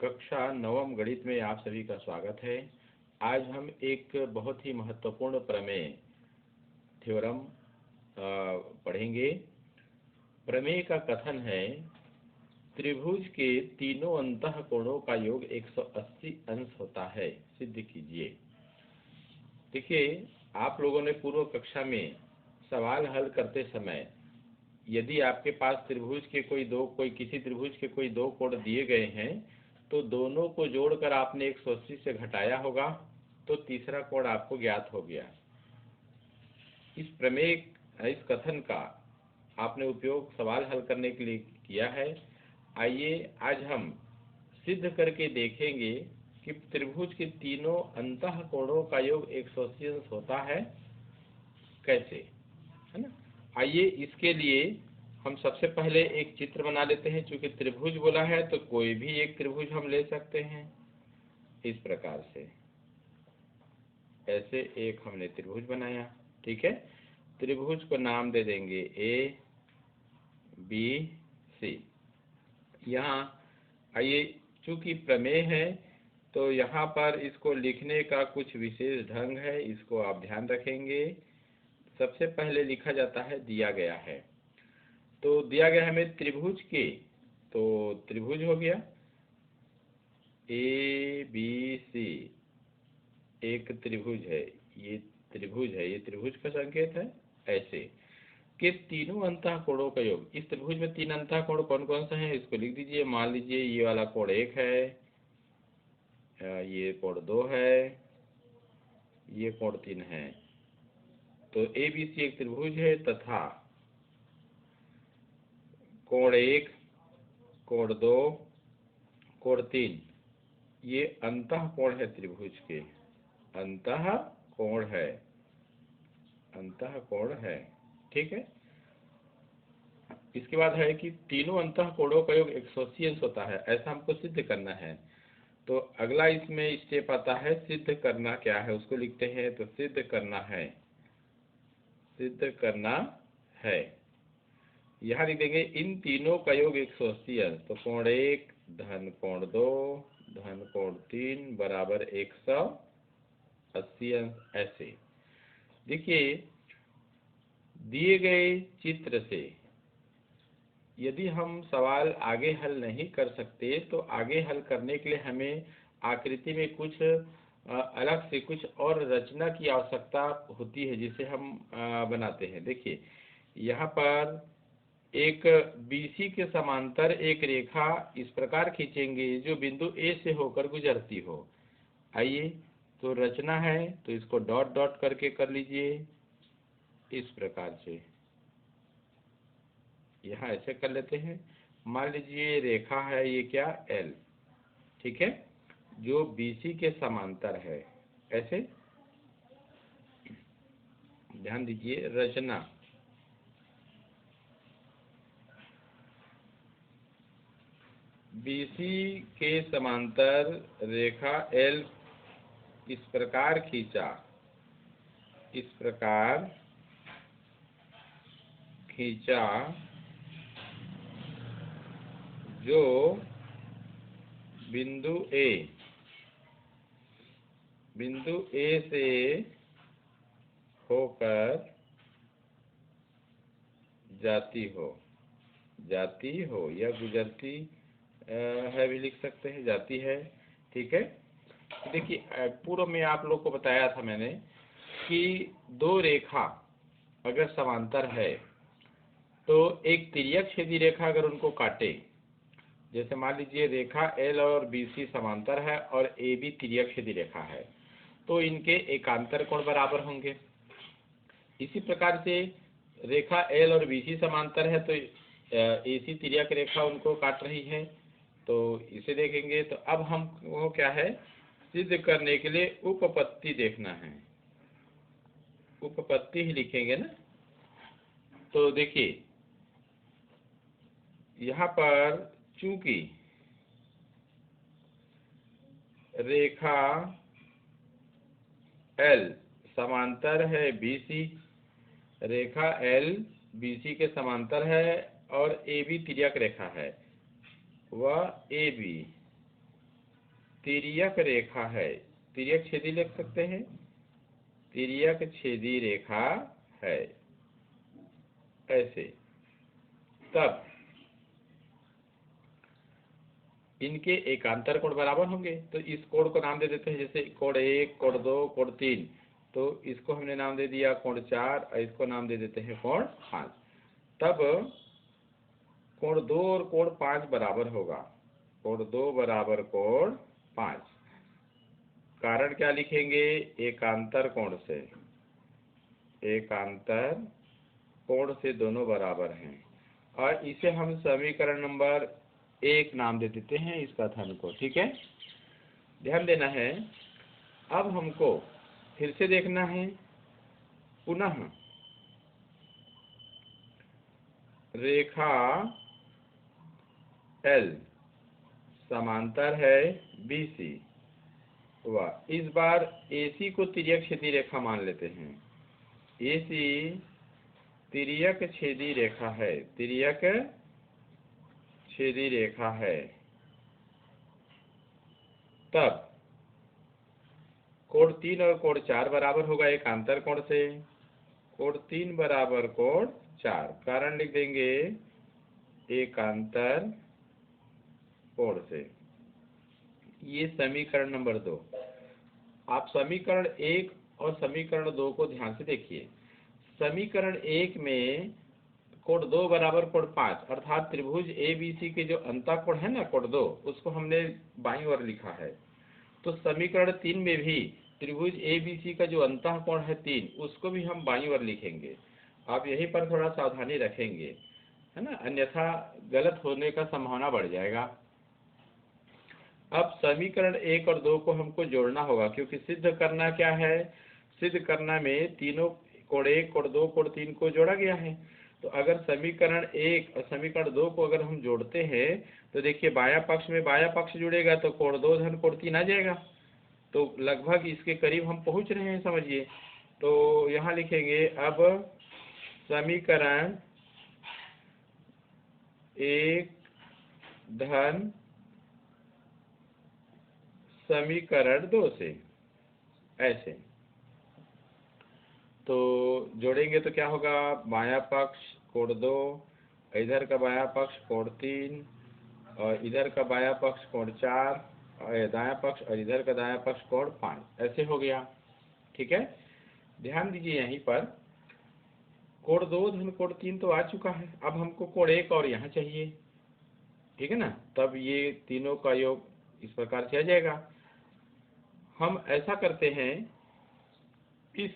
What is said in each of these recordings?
कक्षा नवम गणित में आप सभी का स्वागत है। आज हम एक बहुत ही महत्वपूर्ण प्रमेय थ्योरम पढ़ेंगे। प्रमेय का कथन है, त्रिभुज के तीनों अंतःकोणों का योग 180 अंश होता है, सिद्ध कीजिए। देखिए, आप लोगों ने पूर्व कक्षा में सवाल हल करते समय यदि आपके पास त्रिभुज के किसी त्रिभुज के कोई दो कोण दिए गए हैं तो दोनों को जोड़कर आपने 180 से घटाया होगा तो तीसरा कोण आपको ज्ञात हो गया। इस कथन का आपने उपयोग सवाल हल करने के लिए किया है। आइए आज हम सिद्ध करके देखेंगे कि त्रिभुज के तीनों अंतःकोणों का योग 180 अंश होता है, कैसे, है ना। आइए इसके लिए हम सबसे पहले एक चित्र बना लेते हैं। चूंकि त्रिभुज बोला है तो कोई भी एक त्रिभुज हम ले सकते हैं। इस प्रकार से ऐसे एक हमने त्रिभुज बनाया, ठीक है। त्रिभुज को नाम दे देंगे ए बी सी। यहाँ आइए, चूंकि प्रमेय है तो यहाँ पर इसको लिखने का कुछ विशेष ढंग है, इसको आप ध्यान रखेंगे। सबसे पहले लिखा जाता है दिया गया है, तो दिया गया है हमें त्रिभुज के, तो त्रिभुज हो गया ए बी सी, एक त्रिभुज है, ये त्रिभुज है, ये त्रिभुज का संकेत है। ऐसे के तीनों अंतःकोणों का योग, इस त्रिभुज में तीन अंतःकोण कौन कौन से हैं इसको लिख दीजिए। मान लीजिए ये वाला कोण 1 है, ये कोण 2 है, ये कोण 3 है। तो ए बी सी एक त्रिभुज है तथा कोण 1, कोण 2, कोण 3 ये अंतःकोण है त्रिभुज के, अंतःकोण है, ठीक है। इसके बाद है कि तीनों अंतःकोणों का योग 180 अंश होता है, ऐसा हमको सिद्ध करना है। तो अगला इसमें स्टेप आता है सिद्ध करना क्या है, उसको लिखते हैं। तो सिद्ध करना है, यहाँ लिख देंगे इन तीनों का योग 180 अंश। तो कोण 1 धन कोण 2 धन कोण 3 बराबर 180 अंश। ऐसे देखिए, दिए गए चित्र से यदि हम सवाल आगे हल नहीं कर सकते तो आगे हल करने के लिए हमें आकृति में कुछ अलग से कुछ और रचना की आवश्यकता होती है, जिसे हम बनाते हैं। देखिए, यहाँ पर एक BC के समांतर एक रेखा इस प्रकार खींचेंगे जो बिंदु A से होकर गुजरती हो। आइए, तो रचना है तो इसको डॉट डॉट करके कर लीजिए। इस प्रकार से यहाँ ऐसे कर लेते हैं। मान लीजिए रेखा है ये क्या, L, ठीक है, जो BC के समांतर है। ऐसे ध्यान दीजिए, रचना BC के समांतर रेखा L इस प्रकार खींचा जो बिंदु A से होकर जाती हो या गुजरती है भी लिख सकते हैं, जाती है, ठीक है। देखिए, पूर्व में आप लोग को बताया था मैंने कि दो रेखा अगर समांतर है तो एक तिर्यक छेदी रेखा अगर उनको काटे, जैसे मान लीजिए रेखा L और BC समांतर है और AB तिर्यक छेदी रेखा है, तो इनके एकांतर कोण बराबर होंगे। इसी प्रकार से रेखा L और BC समांतर है तो AC तिर्यक रेखा उनको काट रही है, तो इसे देखेंगे। तो अब हमको क्या है, सिद्ध करने के लिए उपपत्ति देखना है, उपपत्ति ही लिखेंगे ना। तो देखिए, यहाँ पर चूंकि रेखा L समांतर है BC, रेखा L BC के समांतर है और AB तिर्यक रेखा है, वह AB तिर्यक रेखा है, तिर्यक छेदी लिख सकते हैं, तिर्यक छेदी रेखा है, ऐसे, तब इनके एकांतर कोण बराबर होंगे। तो इस कोण को नाम दे देते हैं, जैसे कोण 1, कोण 2, कोण 3, तो इसको हमने नाम दे दिया कोण 4 और इसको नाम दे देते हैं कोण 5। तब कोण 2 और कोण 5 बराबर होगा, कोण 2 बराबर कोण 5। कारण क्या लिखेंगे? एकांतर कोण से, एकांतर कोण से दोनों बराबर हैं, और इसे हम समीकरण नंबर 1 नाम दे देते हैं इस कथन को। ठीक है, ध्यान देना है। अब हमको फिर से देखना है, पुनः रेखा L समांतर है BC, वह इस बार AC को तिर्यक छेदी रेखा मान लेते हैं। AC तिर्यक छेदी रेखा है, तिर्यक छेदी रेखा है, तब कोण 3 और कोण 4 बराबर होगा एकांतर कोण से, कोण 3 बराबर कोण 4। कारण लिख देंगे एकांतर कोण से। ये समीकरण नंबर 2। आप समीकरण 1 और समीकरण 2 को ध्यान से देखिए। समीकरण 1 में कोण 2 बराबर कोण 5, अर्थात त्रिभुज ABC के जो अंतःकोण है ना कोण 2, उसको हमने बाईं ओर लिखा है। तो समीकरण 3 में भी त्रिभुज ABC का जो अंतःकोण है 3, उसको भी हम बाईं ओर लिखेंगे। आप यहीं पर थोड़ा सावधानी रखेंगे, है ना, अन्यथा गलत होने का संभावना बढ़ जाएगा। अब समीकरण 1 और 2 को हमको जोड़ना होगा, क्योंकि सिद्ध करना क्या है? सिद्ध करना में तीनों कोण 1, कोण 2, कोण 3 को जोड़ा गया है। तो अगर समीकरण 1 और समीकरण 2 को अगर हम जोड़ते हैं तो देखिए बायां पक्ष में बायां पक्ष जुड़ेगा तो कोण 2 धन कोण 3 आ जाएगा। तो लगभग इसके करीब हम पहुंच रहे हैं, समझिए। तो यहाँ लिखेंगे अब समीकरण 1 धन समीकरण 2 से, ऐसे। तो जोड़ेंगे तो क्या होगा? बायां पक्ष कोण 2, इधर का बायां पक्ष कोण 3, और इधर का बायां पक्ष कोण 4, और दायां पक्ष और इधर का दायां पक्ष कोण 5, ऐसे हो गया। ठीक है, ध्यान दीजिए यहीं पर कोण 2 धन कोण 3 तो आ चुका है। अब हमको कोण 1 और यहाँ चाहिए, ठीक है ना। तब ये तीनों का योग इस प्रकार से आ जाएगा। हम ऐसा करते हैं, इस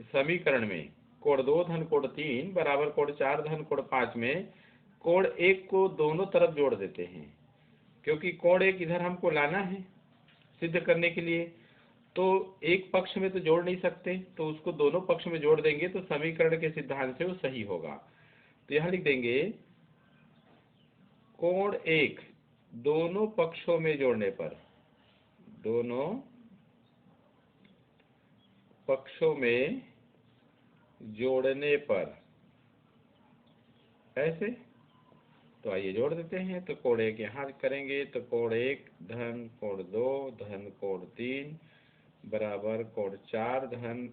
समीकरण में कोण 2 धन कोण 3 बराबर कोण 4 धन कोण 5 में कोण 1 को दोनों तरफ जोड़ देते हैं, क्योंकि कोण 1 इधर हमको लाना है सिद्ध करने के लिए। तो एक पक्ष में तो जोड़ नहीं सकते, तो उसको दोनों पक्ष में जोड़ देंगे तो समीकरण के सिद्धांत से वो सही होगा। तो यहाँ लिख देंगे कोण 1 दोनों पक्षों में जोड़ने पर, दोनों पक्षों में जोड़ने पर, ऐसे। तो आइए जोड़ देते हैं। तो कोण 1 यहाँ करेंगे तो कोण 1 धन कोण 2 धन कोण 3 बराबर कोण 4 धन,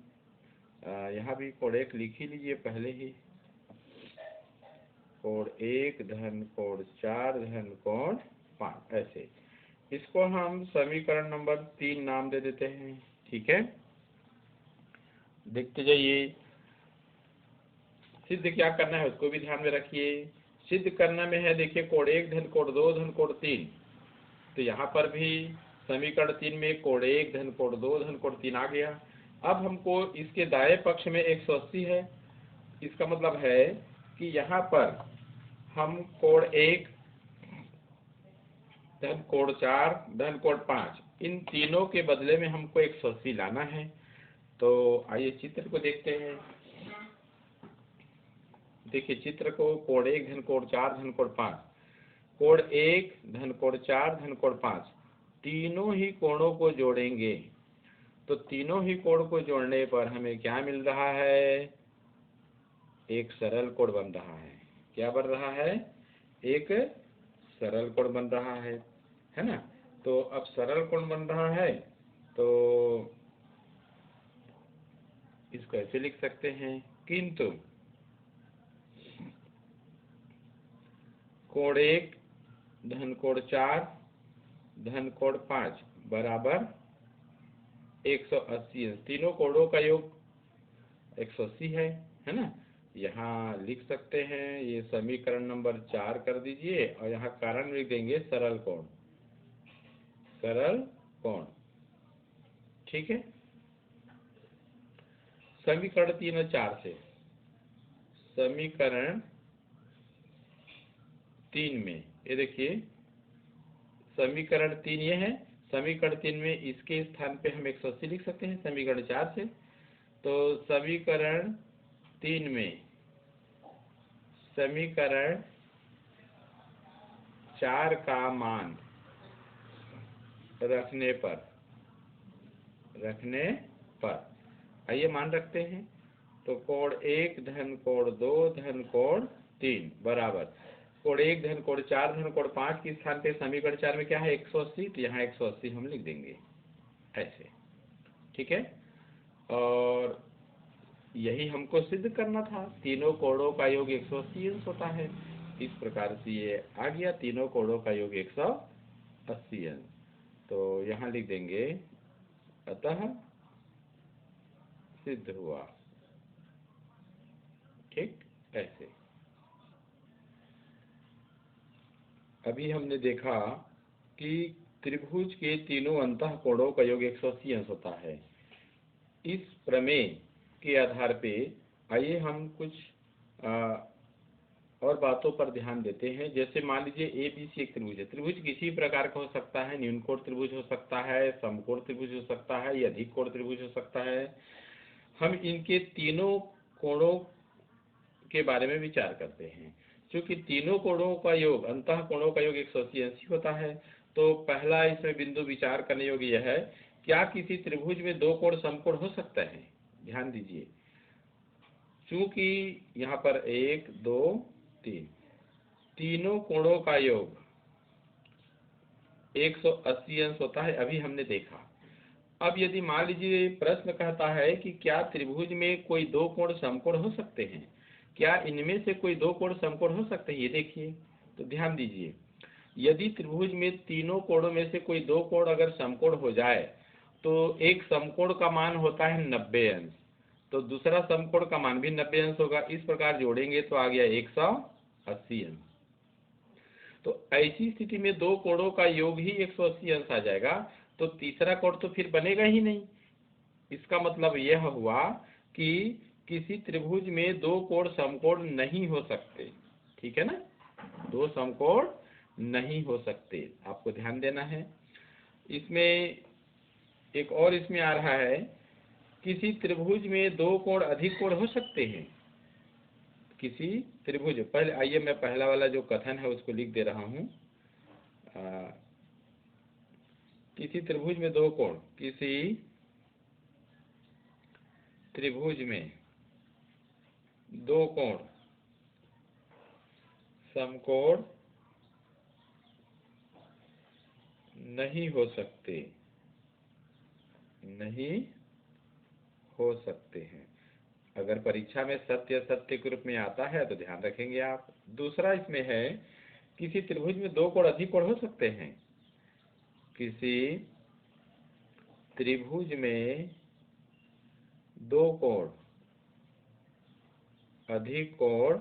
यहाँ भी कोण 1 लिख ही लीजिए पहले ही, कोण 1 धन कोण 4 धन कोण 5, ऐसे। इसको हम समीकरण नंबर 3 नाम दे देते हैं। ठीक है, देखते जाइए। सिद्ध क्या करना है उसको भी ध्यान में रखिए। सिद्ध करना में है, देखिए कोण 1 धन कोण 2 धन कोण 3, तो यहाँ पर भी समीकरण 3 में कोण 1 धन कोण 2 धन कोण 3 आ गया। अब हमको इसके दाएं पक्ष में 180 है, इसका मतलब है कि यहाँ पर हम कोण 1 धन कोण 4 धन कोण 5, इन तीनों के बदले में हमको 180 लाना है। तो आइए चित्र को देखते हैं। देखिए चित्र को, कोण 1 धन कोण 4 धन कोण 5, कोण 1 धन कोण 4 धन कोण 5, तीनों ही कोणों को जोड़ेंगे। तो तीनों ही कोण को जोड़ने पर हमें क्या मिल रहा है? एक सरल कोण बन रहा है। क्या बन रहा है? एक सरल कोण बन रहा है ना। तो अब सरल कोण बन रहा है, तो इसको ऐसे लिख सकते हैं, किंतु कोण 1 धन कोण 4 धन कोण 5 बराबर 180 अंश। तीनों कोणों का योग 180 है ना। यहाँ लिख सकते हैं, ये समीकरण नंबर 4 कर दीजिए और यहाँ कारण लिख देंगे सरल कोण, सरल कोण, ठीक है। समीकरण 3 और 4 से, समीकरण 3 में ये देखिए, समीकरण 3 ये है, समीकरण 3 में इसके स्थान पे हम 180 लिख सकते हैं समीकरण 4 से। तो समीकरण 3 में समीकरण 4 का मान रखने पर आइए मान रखते हैं। तो कोण 1 धन कोण 2 धन कोण 3 बराबर कोण 1 धन कोण 4 धन कोण 5 के स्थान पे समीकरण 4 में क्या है 180, तो यहाँ 180 हम लिख देंगे ऐसे, ठीक है। और यही हमको सिद्ध करना था, तीनों कोणों का योग 180 अंश होता है। इस प्रकार से ये आ गया, तीनों कोणों का योग 180 अंश। तो यहाँ लिख देंगे अतः सिद्ध हुआ, ठीक ऐसे। अभी हमने देखा कि त्रिभुज के तीनों अंतः कोणों का योग 180 अंश होता है। इस प्रमेय के आधार पे आइए हम कुछ और बातों पर ध्यान देते हैं। जैसे मान लीजिए ABC एक त्रिभुज है। त्रिभुज किसी प्रकार का हो सकता है, न्यून कोण त्रिभुज हो सकता है, समकोण त्रिभुज हो सकता है या अधिक कोण त्रिभुज हो सकता है। हम इनके तीनों कोणों के बारे में विचार करते हैं। क्योंकि तीनों कोणों का योग, अंतः कोणों का योग 180 अंश होता है। तो पहला इसमें बिंदु विचार करने योग्य यह है, क्या किसी त्रिभुज में दो कोण समकोण हो सकता है। ध्यान दीजिए, चूंकि यहाँ पर 1 2 3 तीनों कोणों का योग 180 अंश होता है, अभी हमने देखा। अब यदि मान लीजिए प्रश्न कहता है कि क्या त्रिभुज में कोई दो कोण समकोण हो सकते हैं, क्या इनमें से कोई दो कोण समकोण हो सकते हैं, ये देखिए। तो ध्यान दीजिए, यदि त्रिभुज में तीनों कोणों में से कोई दो कोण अगर समकोण हो जाए तो एक समकोण का मान होता है 90 अंश, तो दूसरा समकोण का मान भी 90 अंश होगा। इस प्रकार जोड़ेंगे तो आ गया 180 अंश। तो ऐसी स्थिति में दो कोणों का योग ही 180 अंश आ जाएगा, तो तीसरा कोण तो फिर बनेगा ही नहीं। इसका मतलब यह हुआ कि किसी त्रिभुज में दो कोण समकोण नहीं हो सकते, ठीक है ना। दो समकोण नहीं हो सकते, आपको ध्यान देना है। इसमें एक और इसमें आ रहा है, किसी त्रिभुज में दो कोण अधिक कोण हो सकते हैं। किसी त्रिभुज, पहले आइए मैं पहला वाला जो कथन है उसको लिख दे रहा हूँ। किसी त्रिभुज में दो कोण, किसी त्रिभुज में दो कोण समकोण नहीं हो सकते, नहीं हो सकते हैं। अगर परीक्षा में सत्य सत्य के रूप में आता है तो ध्यान रखेंगे आप। दूसरा इसमें है, किसी त्रिभुज में दो कोण अधिक कोण हो सकते हैं। किसी त्रिभुज में दो कोण अधिक कोण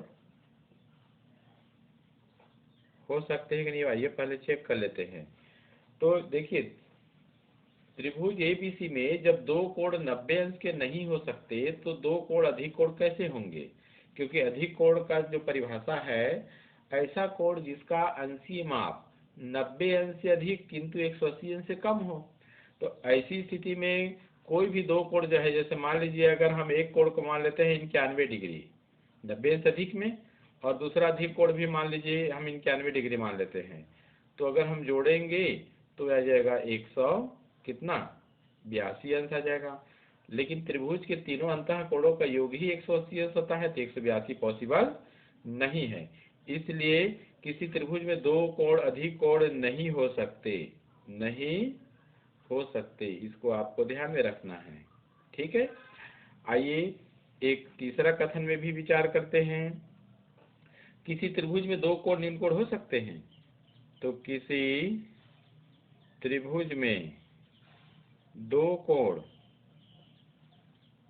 हो सकते हैं कि नहीं, आइए पहले चेक कर लेते हैं। तो देखिए, त्रिभुज ABC में जब दो कोण 90 अंश के नहीं हो सकते तो दो कोण अधिक कोण कैसे होंगे। क्योंकि अधिक कोण का जो परिभाषा है, ऐसा कोण जिसका अंशीय माप 90 अंश से अधिक किंतु 180 अंश से कम हो। तो ऐसी स्थिति में कोई भी दो कोण जो है, जैसे मान लीजिए अगर हम एक कोण को मान लेते हैं 91 डिग्री 90 अंश अधिक में, और दूसरा अधिक कोण भी मान लीजिए हम 91 डिग्री मान लेते हैं, तो अगर हम जोड़ेंगे तो आ जाएगा 100 कितना 82 अंश आ जाएगा। लेकिन त्रिभुज के तीनों अंतः कोणों का योग ही 180 अंश होता है, तो 182 पॉसिबल नहीं है। इसलिए किसी त्रिभुज में दो कोण अधिक कोण नहीं हो सकते, नहीं हो सकते। इसको आपको ध्यान में रखना है, ठीक है। आइए एक तीसरा कथन में भी विचार करते हैं। किसी त्रिभुज में दो कोण न्यून कोण हो सकते हैं। तो किसी त्रिभुज में दो कोण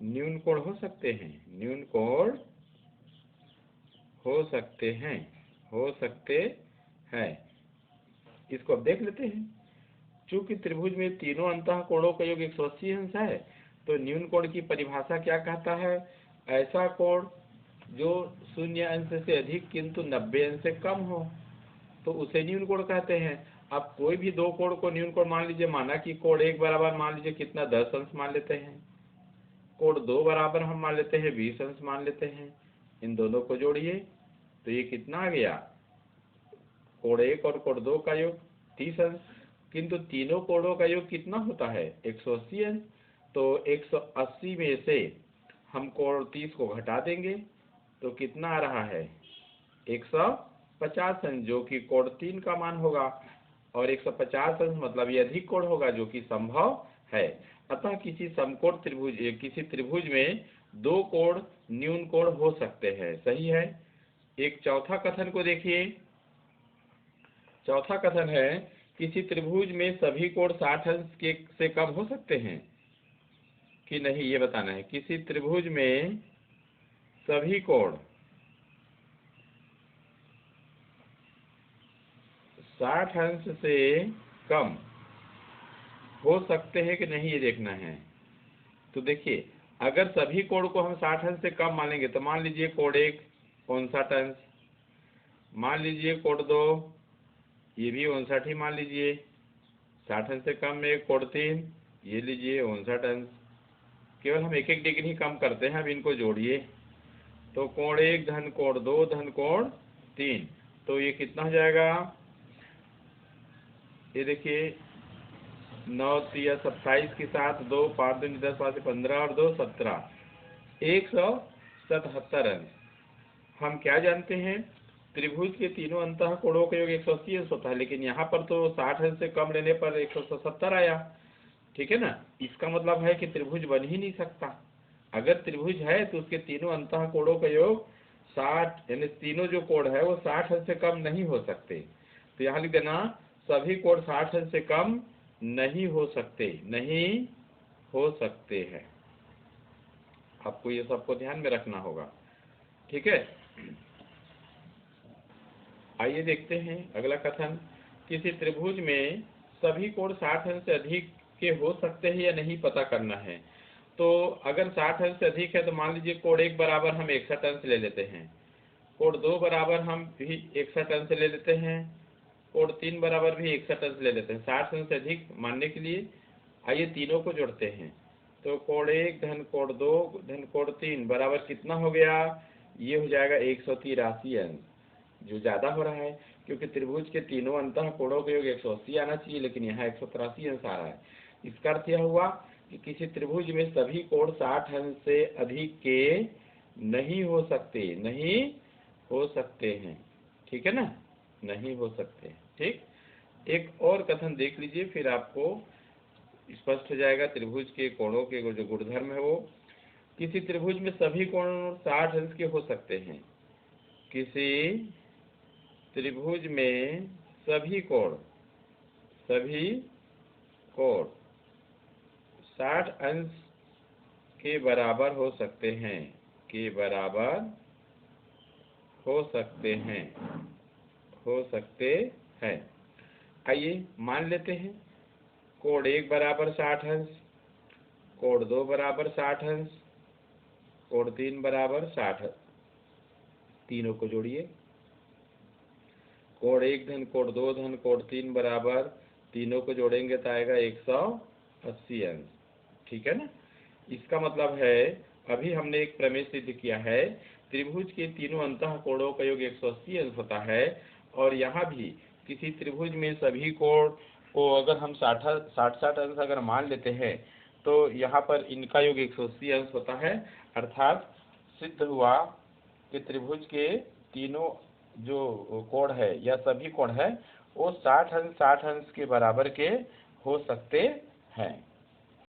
न्यून कोण हो सकते हैं, न्यून कोण हो सकते हैं, हो सकते हैं। इसको अब देख लेते हैं। चूंकि त्रिभुज में तीनों अंतः कोणों का योग 180 अंश है, तो न्यून कोण की परिभाषा क्या कहता है? ऐसा कोण जो 0 अंश से अधिक किंतु 90 अंश से कम हो, तो उसे न्यून कोण कहते हैं। अब कोई भी दो कोण को न्यून कोण मान लीजिए, माना कि कोण एक बराबर मान लीजिए कितना 10 अंश मान लेते हैं, कोण दो बराबर हम मान लेते हैं 20 अंश मान लेते हैं। इन दोनों को जोड़िए तो ये कितना आ गया? कोण एक और कोण दो का योग 30 अंश। किंतु तीनों कोणों का योग कितना होता है? 180 अंश। तो 180 में से हम कोण 30 को घटा देंगे तो कितना आ रहा है? 150 अंश, जो कि कोण 3 का मान होगा। और 150 अंश मतलब ये अधिक कोण होगा, जो कि संभव है। अतः किसी समकोण त्रिभुज, किसी त्रिभुज में दो कोण न्यून कोण हो सकते हैं। सही है। एक चौथा कथन को देखिए। चौथा कथन है, किसी त्रिभुज में सभी कोण 60 अंश के से कम हो सकते हैं कि नहीं, ये बताना है। किसी त्रिभुज में सभी कोण 60 अंश से कम हो सकते हैं कि नहीं, ये देखना है। तो देखिए, अगर सभी कोण को हम 60 अंश से कम मानेंगे तो मान लीजिए कोण एक 59 अंश, मान लीजिए कोण दो ये भी 59 ही मान लीजिए, 60 अंश से कम में कोण 3 ये लीजिए 59 अंश। केवल हम एक एक डिग्री ही कम करते हैं। अब इनको जोड़िए तो कोण एक धन कोण दो धन कोण 3, तो ये कितना हो जाएगा? ये देखिए 9 3 27 के साथ 2 5 2 10 5 15 और 2 17, 177 अंश। हम क्या जानते हैं? त्रिभुज के तीनों अंतः कोणों का योग 180 अंश होता है, लेकिन यहाँ पर तो 60 अंश से कम लेने पर 177 आया। ठीक है ना। इसका मतलब है कि त्रिभुज बन ही नहीं सकता। अगर त्रिभुज है तो उसके तीनों अंतः कोणों का योग 60, यानी तीनों जो कोण है वो 60 अंश से कम नहीं हो सकते। तो यहाँ लिख देना, सभी कोण 60 अंश से कम नहीं हो सकते, नहीं हो सकते हैं। आपको ये सबको ध्यान में रखना होगा, ठीक है। आइए देखते हैं अगला कथन। किसी त्रिभुज में सभी कोण 60 अंश से अधिक के हो सकते हैं या नहीं, पता करना है। तो अगर 60 अंश से अधिक है तो मान लीजिए कोण एक बराबर हम 61 अंश ले लेते हैं, कोण दो बराबर हम भी 61 अंश ले लेते हैं, कोण 3 बराबर भी 61 अंश ले लेते हैं। 60 अंश से अधिक मानने के लिए आइए तीनों को जोड़ते हैं। तो कोण एक धन कोण दो धन कोण 3 बराबर कितना हो गया? ये हो जाएगा 183 अंश, जो ज्यादा हो रहा है क्योंकि त्रिभुज के तीनों अंतः कोणों का योग 180 आना चाहिए, लेकिन यहाँ 183 अंश आ रहा है। इसका अर्थ यह हुआ कि किसी त्रिभुज में सभी कोण 60 अंश से अधिक के नहीं हो सकते, नहीं हो सकते हैं। ठीक है ना, नहीं हो सकते। ठीक, एक और कथन देख लीजिए, फिर आपको स्पष्ट हो जाएगा त्रिभुज के कोणों के जो गुणधर्म है वो। किसी त्रिभुज में सभी कोण 60 अंश के हो सकते हैं। किसी त्रिभुज में सभी कोण 60 अंश के बराबर हो सकते हैं, के बराबर हो सकते हैं, हो सकते हैं। आइए मान लेते हैं कोण एक बराबर 60 अंश, कोण दो बराबर 60 अंश, कोण 3 बराबर 60 अंश। तीनों को जोड़िए, कोण एक धन कोण दो धन कोण 3 बराबर, तीनों को जोड़ेंगे तो आएगा 180 अंश। ठीक है ना। इसका मतलब है, अभी हमने एक प्रमेय सिद्ध किया है, त्रिभुज के तीनों अंतः कोणों का योग 180 अंश होता है। और यहाँ भी किसी त्रिभुज में सभी कोण को अगर हम 60 अंश अगर मान लेते हैं तो यहाँ पर इनका योग 180 अंश होता है। अर्थात सिद्ध हुआ कि त्रिभुज के तीनों जो कोण है या सभी कोण है वो 60 अंश के बराबर के हो सकते हैं।